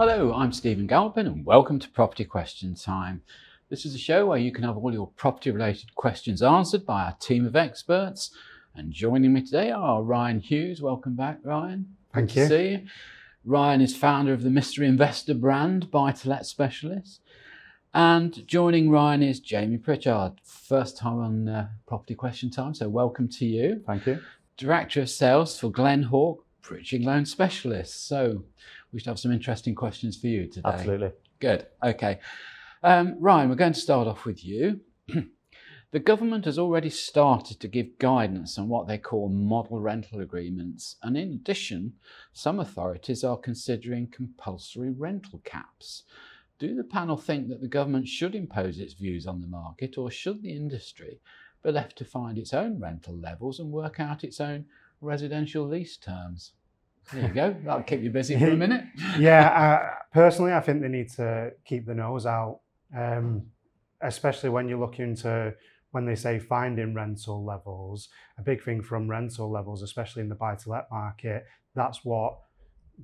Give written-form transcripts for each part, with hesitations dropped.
Hello, I'm Stephen Galpin and welcome to Property Question Time. This is a show where you can have all your property related questions answered by our team of experts. And joining me today are Ryan Hughes. Welcome back, Ryan. Thank you. Good to see you. Ryan is founder of the Mr. Investa brand, buy-to-let specialist. And joining Ryan is Jamie Pritchard, first time on Property Question Time, so welcome to you. Thank you. Director of Sales for Glenhawk, Pritchard loan specialist. So we should have some interesting questions for you today. Absolutely. Good. Okay. Ryan, we're going to start off with you. The government has already started to give guidance on what they call model rental agreements. And in addition, some authorities are considering compulsory rental caps. Do the panel think that the government should impose its views on the market, or should the industry be left to find its own rental levels and work out its own residential lease terms? There you go. That'll keep you busy for a minute. Yeah, personally, I think they need to keep the nose out, especially when you look into when they say finding rental levels. A big thing from rental levels, especially in the buy-to-let market, that's what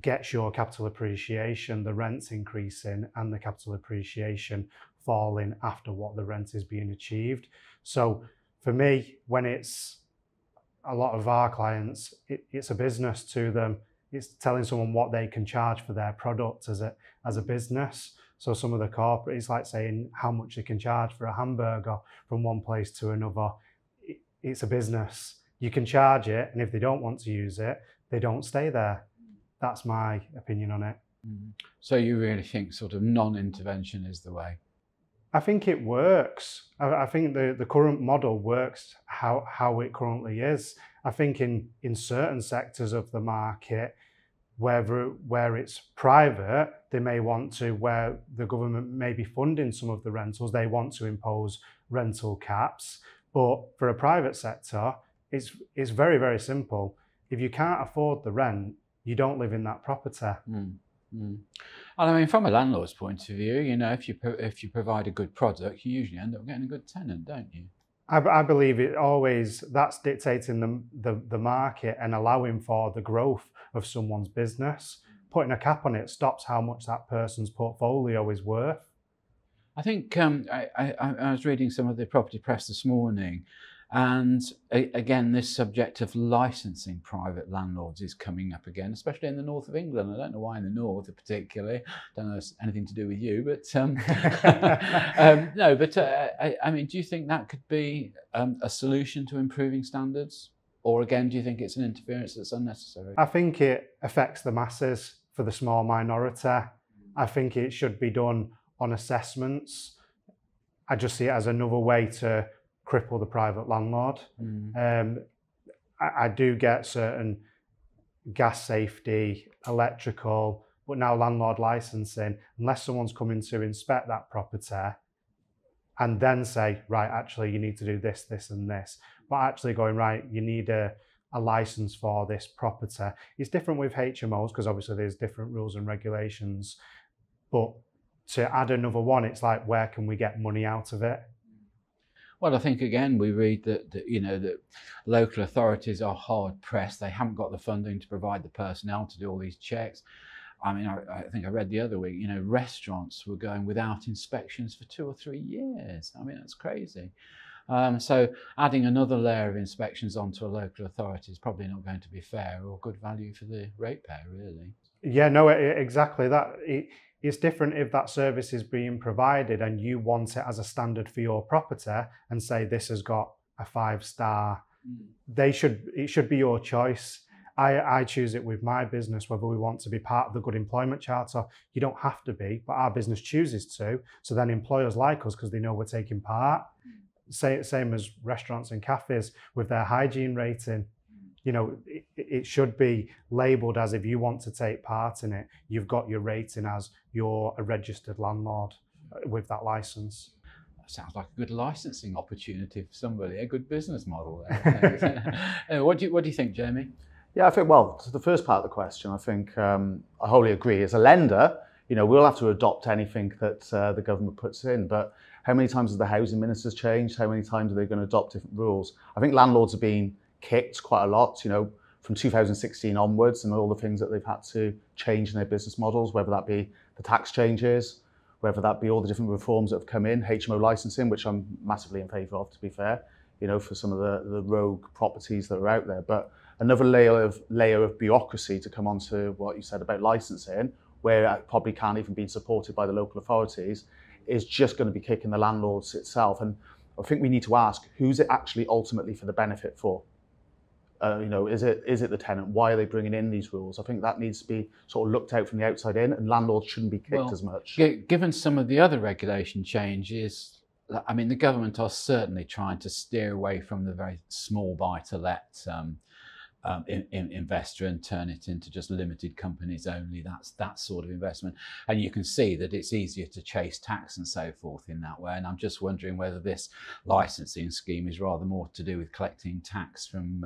gets your capital appreciation, the rents increasing and the capital appreciation falling after what the rent is being achieved. So for me, when it's a lot of our clients, it's a business to them. It's telling someone what they can charge for their product as a business. So some of the corporate, it's like saying how much they can charge for a hamburger from one place to another. It's a business. You can charge it, and if they don't want to use it, they don't stay there. That's my opinion on it. So you really think sort of non-intervention is the way? I think it works. I think the current model works how it currently is. I think in certain sectors of the market, where it's private, they may want to, where the government may be funding some of the rentals, they want to impose rental caps. But for a private sector, it's very, very simple. If you can't afford the rent, you don't live in that property. And I mean, from a landlord's point of view, you know, if you provide a good product, you usually end up getting a good tenant, don't you? I believe that's dictating the market and allowing for the growth of someone's business. Putting a cap on it stops how much that person's portfolio is worth. I think I was reading some of the property press this morning, and again, this subject of licensing private landlords is coming up again, especially in the north of England. I don't know why in the north particularly. I don't know if it's anything to do with you, but no. But I mean, do you think that could be a solution to improving standards, or again, do you think it's an interference that's unnecessary? I think it affects the masses for the small minority. I think it should be done on assessments. I just see it as another way to cripple the private landlord. I do get certain gas safety, electrical, but now landlord licensing, unless someone's coming to inspect that property and then say, right, actually you need to do this, this and this, but actually going, right, you need a license for this property. It's different with HMOs because obviously there's different rules and regulations, but to add another one, it's like, where can we get money out of it? Well, I think again we read that you know that local authorities are hard pressed. They haven't got the funding to provide the personnel to do all these checks. I mean, I think I read the other week, you know, restaurants were going without inspections for 2 or 3 years. I mean, that's crazy. So adding another layer of inspections onto a local authority is probably not going to be fair or good value for the ratepayer, really. Yeah, no, exactly that. It's different if that service is being provided and you want it as a standard for your property and say this has got a 5-star. It should be your choice. I choose it with my business, whether we want to be part of the Good Employment Charter. You don't have to be, but our business chooses to. So then employers like us because they know we're taking part. Same as restaurants and cafes with their hygiene rating. You know, it should be labelled as, if you want to take part in it, you've got your rating as you're a registered landlord with that licence. That sounds like a good licensing opportunity for somebody, a good business model there. What do you think, Jamie? Yeah, I think, well, to the first part of the question, I think I wholly agree. As a lender, you know, we'll have to adopt anything that the government puts in, but how many times has the housing ministers changed? How many times are they going to adopt different rules? I think landlords have been kicked quite a lot, you know, from 2016 onwards, and all the things that they've had to change in their business models, whether that be the tax changes, whether that be all the different reforms that have come in, HMO licensing, which I'm massively in favour of, to be fair, you know, for some of the rogue properties that are out there. But another layer of bureaucracy to come onto what you said about licensing, where it probably can't even be supported by the local authorities, is just going to be kicking the landlords itself. And I think we need to ask, who's it actually ultimately for the benefit for? You know, is it the tenant? Why are they bringing in these rules? I think that needs to be sort of looked out from the outside in, and landlords shouldn't be kicked as much. Given some of the other regulation changes, I mean, the government are certainly trying to steer away from the very small buy-to-let investor and turn it into just limited companies only. That's that sort of investment. And you can see that it's easier to chase tax and so forth in that way. And I'm just wondering whether this licensing scheme is rather more to do with collecting tax from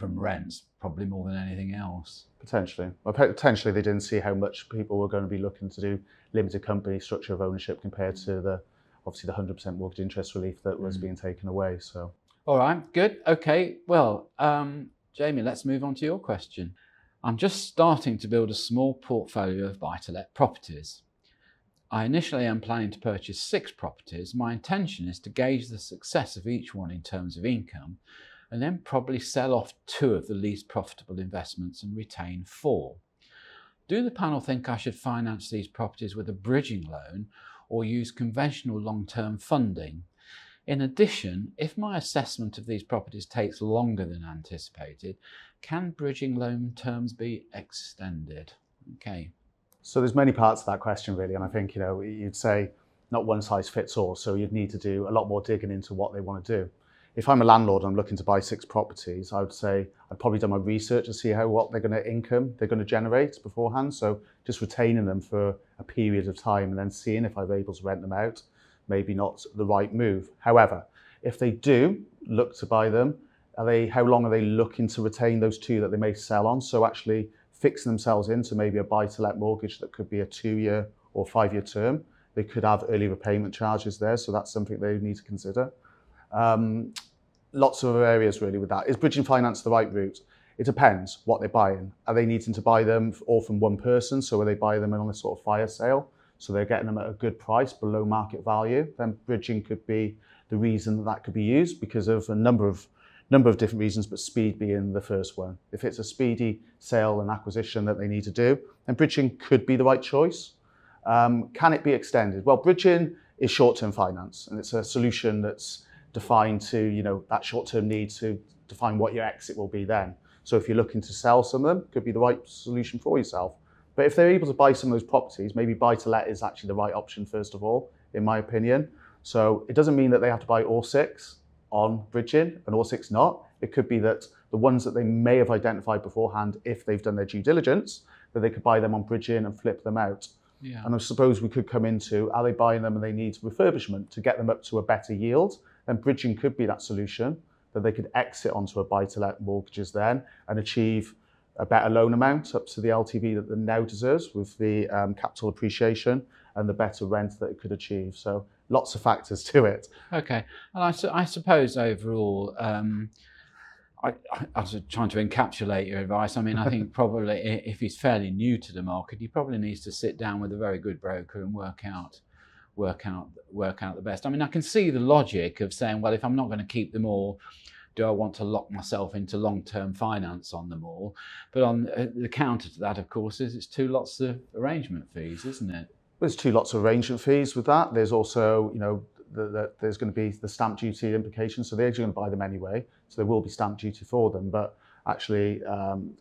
rents, probably more than anything else. Potentially. Well, potentially they didn't see how much people were going to be looking to do limited company structure of ownership compared to obviously the 100% mortgage interest relief that was being taken away. So. All right, good. Okay, well, Jamie, let's move on to your question. I'm just starting to build a small portfolio of buy-to-let properties. I initially am planning to purchase 6 properties. My intention is to gauge the success of each one in terms of income, and then probably sell off 2 of the least profitable investments and retain 4. Do the panel think I should finance these properties with a bridging loan or use conventional long-term funding? In addition, if my assessment of these properties takes longer than anticipated, can bridging loan terms be extended? Okay. So there's many parts to that question really, and I think, you know, you'd say not one size fits all, so you'd need to do a lot more digging into what they want to do. If I'm a landlord and I'm looking to buy 6 properties, I would say I'd probably done my research to see what they're going to generate beforehand. So just retaining them for a period of time and then seeing if I'm able to rent them out, maybe not the right move. However, if they do look to buy them, how long are they looking to retain those 2 that they may sell on? So actually fixing themselves into maybe a buy-to-let mortgage that could be a 2-year or 5-year term. They could have early repayment charges there, so that's something they need to consider. Lots of areas really with that. Is bridging finance the right route? It depends what they're buying. Are they needing to buy them all from one person? So are they buying them on a sort of fire sale? So they're getting them at a good price below market value. Then bridging could be the reason that could be used because of a number of different reasons, but speed being the first one. If it's a speedy sale and acquisition that they need to do, then bridging could be the right choice. Can it be extended? Well, bridging is short-term finance, and it's a solution that's defined to, you know, that short-term need to define what your exit will be then. So if you're looking to sell some of them, it could be the right solution for yourself. But if they're able to buy some of those properties, maybe buy-to-let is actually the right option first of all, in my opinion. So it doesn't mean that they have to buy all 6 on bridging and all 6 not. It could be that the ones that they may have identified beforehand, if they've done their due diligence, that they could buy them on bridging and flip them out. Yeah. And I suppose we could come into, are they buying them and they need refurbishment to get them up to a better yield? Then bridging could be that solution, that they could exit onto a buy-to-let mortgages then and achieve a better loan amount up to the LTV that the now deserves with the capital appreciation and the better rent that it could achieve. So lots of factors to it. Okay, and I suppose overall, I was trying to encapsulate your advice. I mean, I think probably if he's fairly new to the market, he probably needs to sit down with a very good broker and work out the best. I mean, I can see the logic of saying, well, if I'm not going to keep them all, do I want to lock myself into long-term finance on them all? But on the counter to that, of course, is it's 2 lots of arrangement fees, isn't it? There's 2 lots of arrangement fees with that. There's also, you know, there's going to be the stamp duty implications. So they're actually going to buy them anyway. So there will be stamp duty for them. But actually,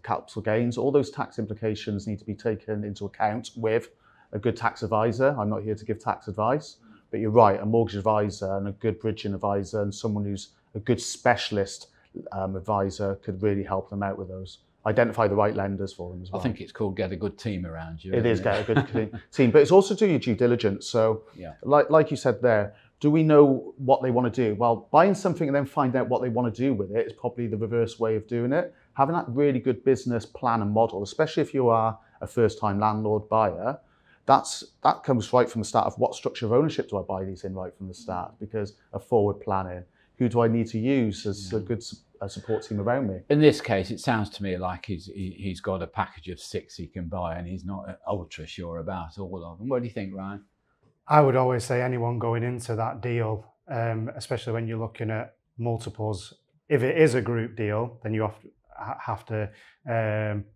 capital gains, all those tax implications need to be taken into account with a good tax advisor. I'm not here to give tax advice, but you're right, a mortgage advisor and a good bridging advisor and someone who's a good specialist advisor could really help them out with those. Identify the right lenders for them as well. I think it's called get a good team around you. It is get a good team, but it's also do your due diligence. So yeah. like you said there, do we know what they want to do? Well, buying something and then find out what they want to do with it is probably the reverse way of doing it. Having that really good business plan and model, especially if you are a first-time landlord buyer, that comes right from the start of what structure of ownership do I buy these in right from the start, because of forward planning, who do I need to use as a good support team around me? In this case, it sounds to me like he's got a package of 6 he can buy, and he's not ultra sure about all of them. What do you think, Ryan? I would always say anyone going into that deal, especially when you're looking at multiples, if it is a group deal, then you have to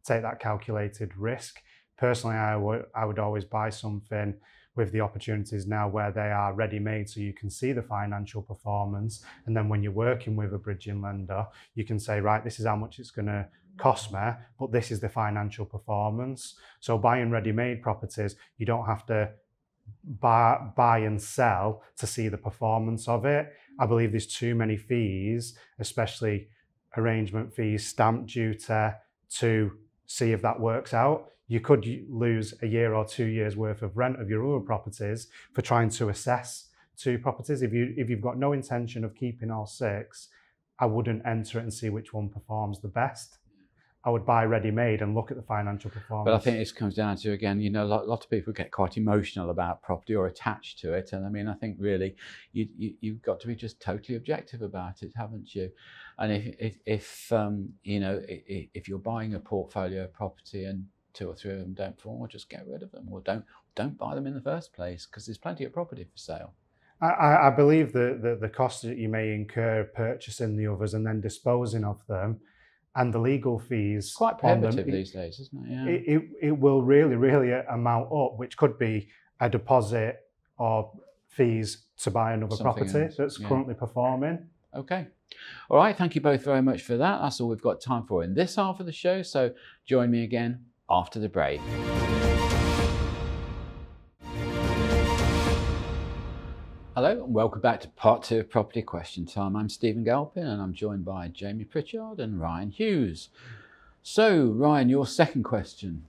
take that calculated risk. Personally, I would always buy something with the opportunities now where they are ready-made, so you can see the financial performance. And then when you're working with a bridging lender, you can say, right, this is how much it's going to cost me, but this is the financial performance. So buying ready-made properties, you don't have to buy and sell to see the performance of it. I believe there's too many fees, especially arrangement fees, stamp duty, to see if that works out. You could lose a year or 2 years worth of rent of your other properties for trying to assess 2 properties. If you've got no intention of keeping all 6, I wouldn't enter it and see which one performs the best. I would buy ready-made and look at the financial performance. But I think this comes down to, again, you know, a lot of people get quite emotional about property or attached to it. And I mean, I think really you've got to be just totally objective about it, haven't you? And if you know, if you're buying a portfolio of property and 2 or 3 of them don't perform, or just get rid of them, or don't buy them in the first place, because there's plenty of property for sale. I believe the cost that you may incur purchasing the others and then disposing of them, and the legal fees, Quite prohibitive these days, isn't it? Yeah. It will really amount up, which could be a deposit or fees to buy another property that's currently performing. Okay. All right. Thank you both very much for that. That's all we've got time for in this half of the show. So join me again after the break. Hello and welcome back to part 2 of Property Question Time. I'm Stephen Galpin and I'm joined by Jamie Pritchard and Ryan Hughes. So Ryan, your second question.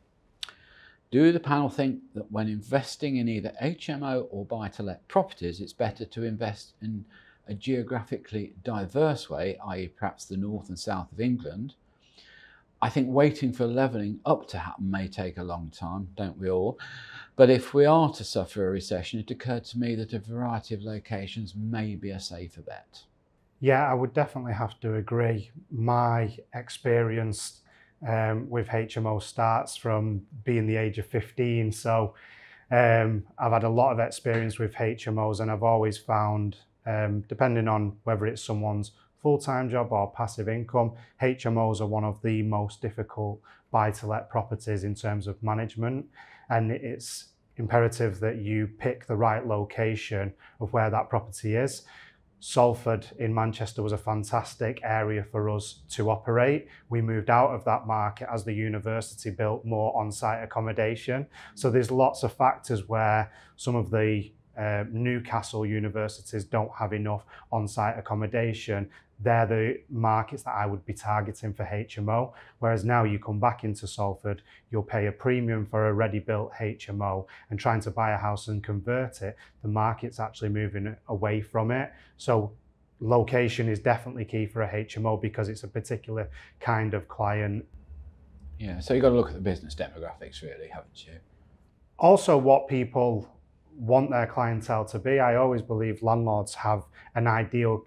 Do the panel think that when investing in either HMO or buy-to-let properties, it's better to invest in a geographically diverse way, i.e. perhaps the north and south of England? I think waiting for levelling up to happen may take a long time, don't we all? But if we are to suffer a recession, it occurred to me that a variety of locations may be a safer bet. Yeah, I would definitely have to agree. My experience with HMO starts from being the age of 15. So I've had a lot of experience with HMOs, and I've always found, depending on whether it's someone's full-time job or passive income, HMOs are one of the most difficult buy-to-let properties in terms of management. And it's imperative that you pick the right location of where that property is. Salford in Manchester was a fantastic area for us to operate. We moved out of that market as the university built more on-site accommodation. So there's lots of factors where some of the Newcastle universities don't have enough on-site accommodation. They're the markets that I would be targeting for HMO. Whereas now you come back into Salford, you'll pay a premium for a ready-built HMO, and trying to buy a house and convert it, the market's actually moving away from it. So location is definitely key for a HMO because it's a particular kind of client. Yeah, so you've got to look at the business demographics really, haven't you? Also what people want their clientele to be. I always believe landlords have an ideal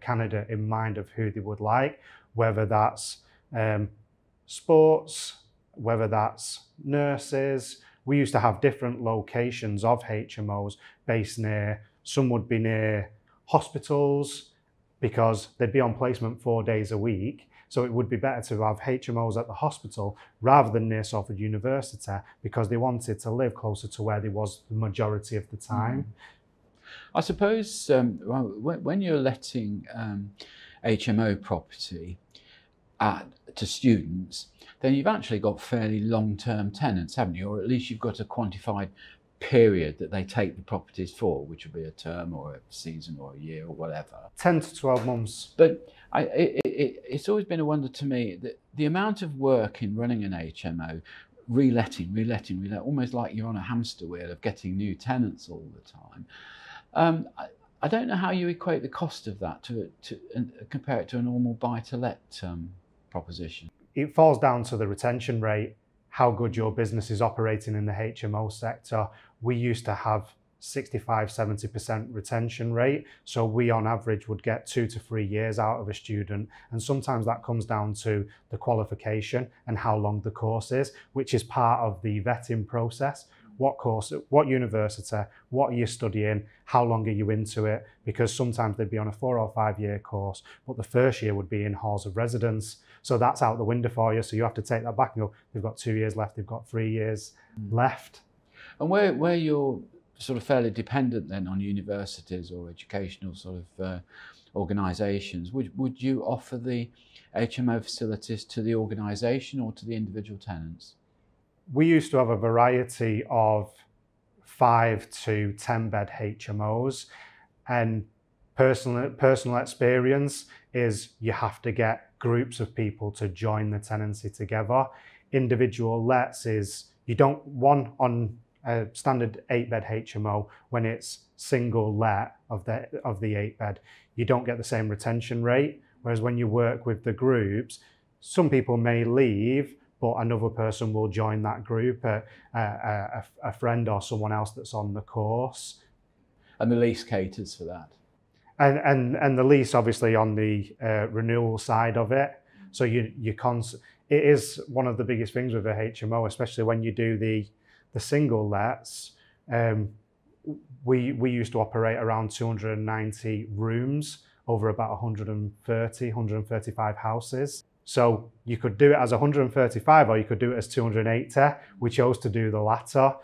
candidate in mind of who they would like, whether that's sports, whether that's nurses. We used to have different locations of HMOs based near, some would be near hospitals because they'd be on placement 4 days a week. So it would be better to have HMOs at the hospital rather than near Salford University because they wanted to live closer to where they was the majority of the time. I suppose when you're letting HMO property to students, then you've actually got fairly long-term tenants, haven't you? Or at least you've got a quantified period that they take the properties for, which would be a term or a season or a year or whatever. 10 to 12 months. But it's always been a wonder to me that the amount of work in running an HMO, reletting, almost like you're on a hamster wheel of getting new tenants all the time. I don't know how you equate the cost of that to compare it to a normal buy-to-let proposition. It falls down to the retention rate, how good your business is operating in the HMO sector. We used to have 65-70% retention rate. So we on average would get 2 to 3 years out of a student. And sometimes that comes down to the qualification and how long the course is, which is part of the vetting process. What course, what university, what are you studying, how long are you into it? Because sometimes they'd be on a 4 or 5 year course, but the first year would be in halls of residence. So that's out the window for you. So you have to take that back and go, they've got 2 years left, they've got 3 years left. And where you're sort of fairly dependent then on universities or educational sort of organisations, would you offer the HMO facilities to the organisation or to the individual tenants? We used to have a variety of 5 to 10 bed HMOs, and personal experience is you have to get groups of people to join the tenancy together. Individual lets is you don't want on a standard 8-bed HMO when it's single let of the 8-bed, you don't get the same retention rate. Whereas when you work with the groups, some people may leave, but another person will join that group, a friend or someone else that's on the course. And the lease caters for that. And the lease obviously on the renewal side of it. So it is one of the biggest things with a HMO, especially when you do the single lets. We used to operate around 290 rooms over about 135 houses. So you could do it as 135 or you could do it as 280. We chose to do the latter,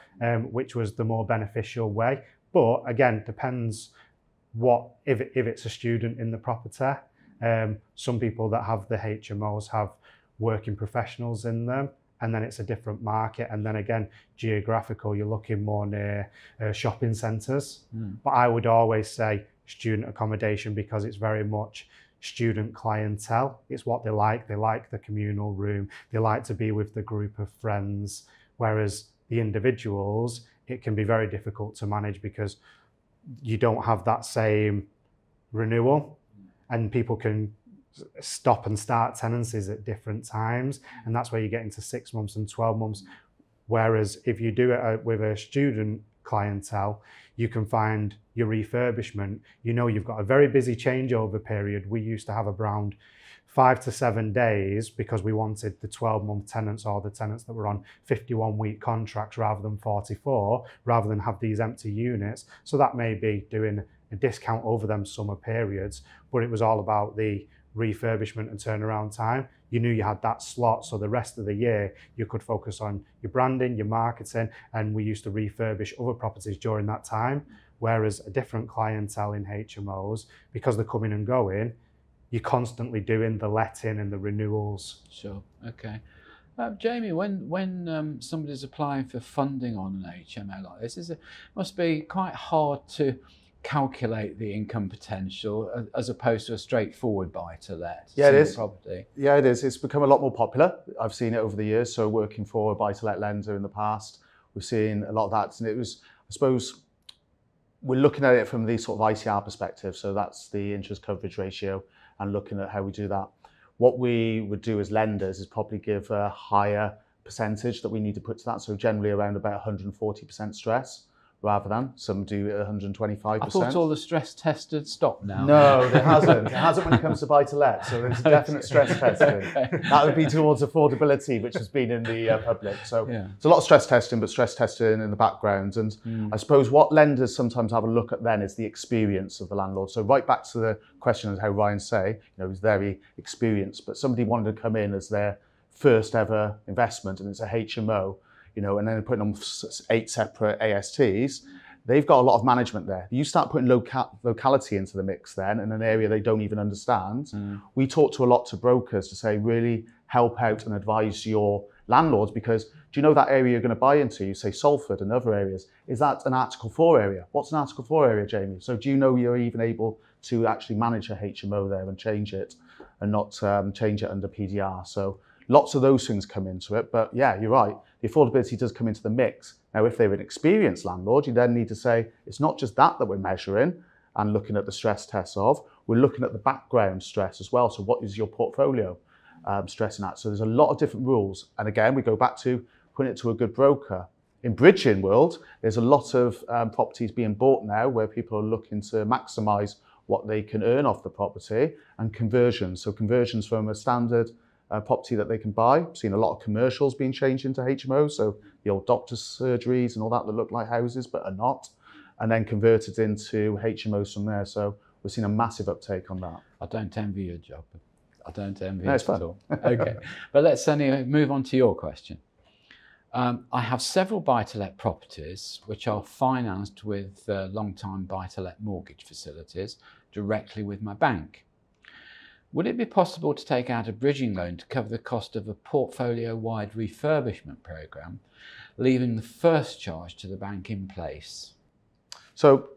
which was the more beneficial way. But again, depends if it's a student in the property. Some people that have the HMOs have working professionals in them, and then it's a different market. And then again, geographical, you're looking more near shopping centres. But I would always say student accommodation because it's very much student clientele. It's what they like. They like the communal room. They like to be with the group of friends. Whereas the individuals, it can be very difficult to manage because you don't have that same renewal, and people can stop and start tenancies at different times. And that's where you get into 6 months and 12 months. Whereas if you do it with a student clientele, you can find your refurbishment. You know, you've got a very busy changeover period. We used to have around 5 to 7 days because we wanted the 12-month tenants or the tenants that were on 51-week contracts rather than 44, rather than have these empty units. So that may be doing a discount over them summer periods, but it was all about the refurbishment and turnaround time. You knew you had that slot, so the rest of the year you could focus on your branding, your marketing, and we used to refurbish other properties during that time. Whereas a different clientele in HMOs, because they're coming and going, you're constantly doing the letting and the renewals. Sure, okay. Jamie, when somebody's applying for funding on an HMO like this, it must be quite hard to calculate the income potential as opposed to a straightforward buy-to-let. Yeah, it is. Property. Yeah, it is. It's become a lot more popular. I've seen it over the years. So working for a buy-to-let lender in the past, we've seen a lot of that. And it was, I suppose, we're looking at it from the sort of ICR perspective. So that's the interest coverage ratio and looking at how we do that. What we would do as lenders is probably give a higher percentage that we need to put to that. So generally around about 140% stress, rather than some do 125%. I thought all the stress tests had stopped now. No, it hasn't. It hasn't when it comes to buy-to-let. So there's a definite stress testing. Okay. That would be towards affordability, which has been in the public. So Yeah. it's a lot of stress testing, but stress testing in the background. And I suppose what lenders sometimes have a look at then is the experience of the landlord. So right back to the question of how Ryan say, he's very experienced, but somebody wanted to come in as their first ever investment, and it's a HMO, and then putting on 8 separate ASTs, they've got a lot of management there. You start putting locality into the mix then in an area they don't even understand. We talk to a lot to brokers to say, really help out and advise your landlords, because do you know that area you're going to buy into, you say Salford and other areas, is that an Article 4 area? What's an Article 4 area, Jamie? So do you know you're even able to actually manage a HMO there and change it and not change it under PDR? So lots of those things come into it, but yeah, you're right. The affordability does come into the mix. Now, if they're an experienced landlord, you then need to say, it's not just that we're measuring and looking at the stress tests of, we're looking at the background stress as well. So what is your portfolio stressing at? So there's a lot of different rules. And again, we go back to putting it to a good broker. In bridging world, there's a lot of properties being bought now where people are looking to maximise what they can earn off the property, and conversions. So conversions from a standard property that they can buy. I've seen a lot of commercials being changed into HMOs, so the old doctor's surgeries and all that look like houses but are not, and then converted into HMOs from there. So we've seen a massive uptake on that. I don't envy your job. I don't envy No, it it's fun. at all. Okay, but let's anyway move on to your question. I have several buy-to-let properties which are financed with long-time buy-to-let mortgage facilities directly with my bank. Would it be possible to take out a bridging loan to cover the cost of a portfolio-wide refurbishment programme, leaving the first charge to the bank in place? So,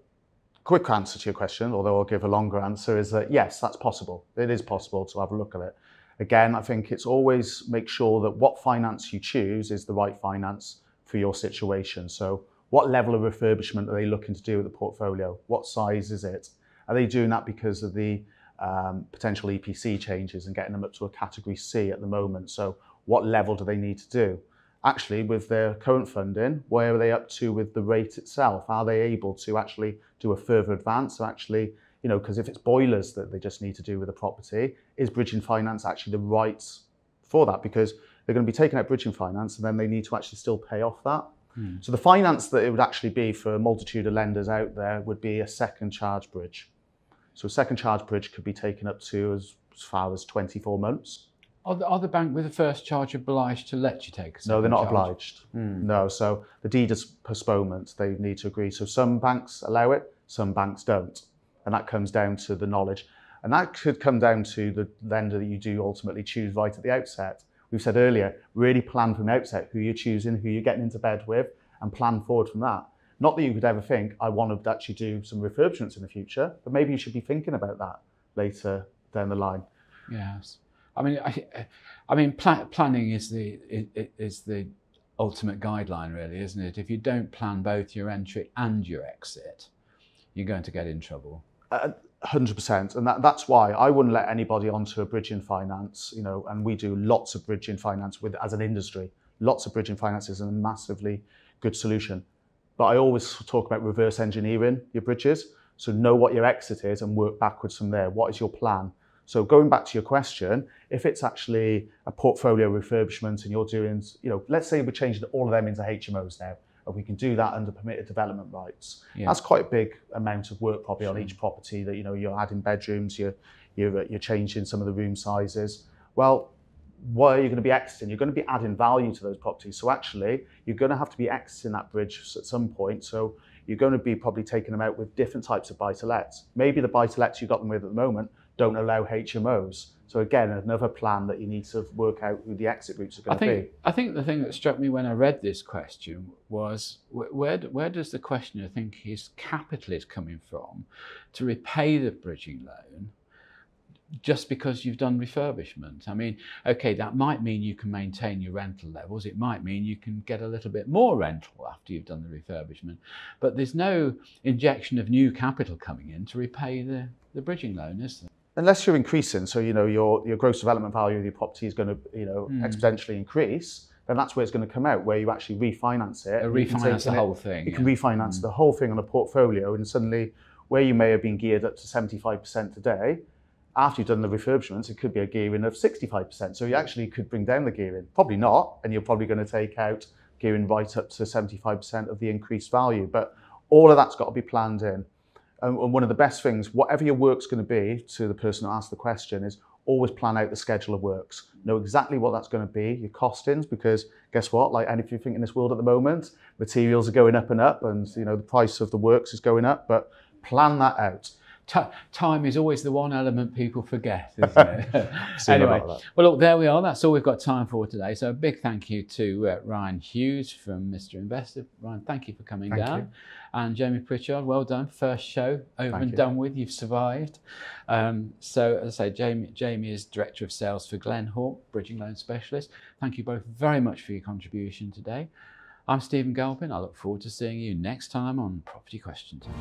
quick answer to your question, although I'll give a longer answer, is that yes, that's possible. It is possible to have a look at it. Again, I think it's always make sure that what finance you choose is the right finance for your situation. So what level of refurbishment are they looking to do with the portfolio? What size is it? Are they doing that because of the potential EPC changes and getting them up to a category C at the moment? So what level do they need to do? Actually, with their current funding, where are they up to with the rate itself? Are they able to actually do a further advance? So actually, you know, because if it's boilers that they just need to do with the property, is bridging finance actually the right for that? Because they're going to be taking out bridging finance and then they need to actually still pay off that. So the finance that it would actually be for a multitude of lenders out there would be a second charge bridge. So a second charge bridge could be taken up to as far as 24 months. Are the bank with the first charge obliged to let you take a second No, they're not charge? obliged. No, so the deed is postponement, they need to agree. So some banks allow it, some banks don't. And that comes down to the knowledge. And that could come down to the lender that you do ultimately choose right at the outset. We've said earlier, really plan from the outset who you're choosing, who you're getting into bed with, and plan forward from that. Not that you could ever think, I want to actually do some refurbishments in the future, but maybe you should be thinking about that later down the line. Yes. I mean, planning is the ultimate guideline, really, isn't it? If you don't plan both your entry and your exit, you're going to get in trouble. 100%, and that's why I wouldn't let anybody onto a bridging finance, you know, and we do lots of bridging finance with as an industry. Lots of bridging finance is a massively good solution. But I always talk about reverse engineering your bridges. So know what your exit is and work backwards from there. What is your plan? So going back to your question, if it's actually a portfolio refurbishment and you're doing, you know, let's say we're changing all of them into HMOs now, and we can do that under permitted development rights. Yeah. That's quite a big amount of work probably on each property that, you know, you're adding bedrooms, you're changing some of the room sizes. Well, what are you going to be exiting? You're going to be adding value to those properties. So actually, you're going to have to be exiting that bridge at some point. So you're going to be probably taking them out with different types of buy-to-lets. Maybe the buy-to-lets you've got them with at the moment don't allow HMOs. So again, another plan that you need to work out who the exit routes are going to be. I think the thing that struck me when I read this question was, where does the questioner think his capital is coming from to repay the bridging loan just because you've done refurbishment? I mean, okay, that might mean you can maintain your rental levels. It might mean you can get a little bit more rental after you've done the refurbishment. But there's no injection of new capital coming in to repay the bridging loan, is there? Unless you're increasing, so you know your gross development value of your property is going to, you know, exponentially increase, then that's where it's going to come out, where you actually refinance it. Refinance the whole thing. You can refinance the whole thing on a portfolio, and suddenly where you may have been geared up to 75% today, after you've done the refurbishments, it could be a gearing of 65%. So you actually could bring down the gearing. Probably not, and you're probably going to take out gearing right up to 75% of the increased value. But all of that's got to be planned in. And one of the best things, whatever your work's going to be, to the person who asked the question, is always plan out the schedule of works. Know exactly what that's going to be, your costings, because guess what? Like anything in this world at the moment, materials are going up, and you know the price of the works is going up. But plan that out. Time is always the one element people forget, isn't it? Anyway, well, look, there we are. That's all we've got time for today. So a big thank you to Ryan Hughes from Mr. Investa. Ryan, thank you for coming down. And Jamie Pritchard, well done. First show over and done with. You've survived. So as I say, Jamie is Director of Sales for Glenhawk, Bridging Loan Specialist. Thank you both very much for your contribution today. I'm Stephen Galpin. I look forward to seeing you next time on Property Question Time.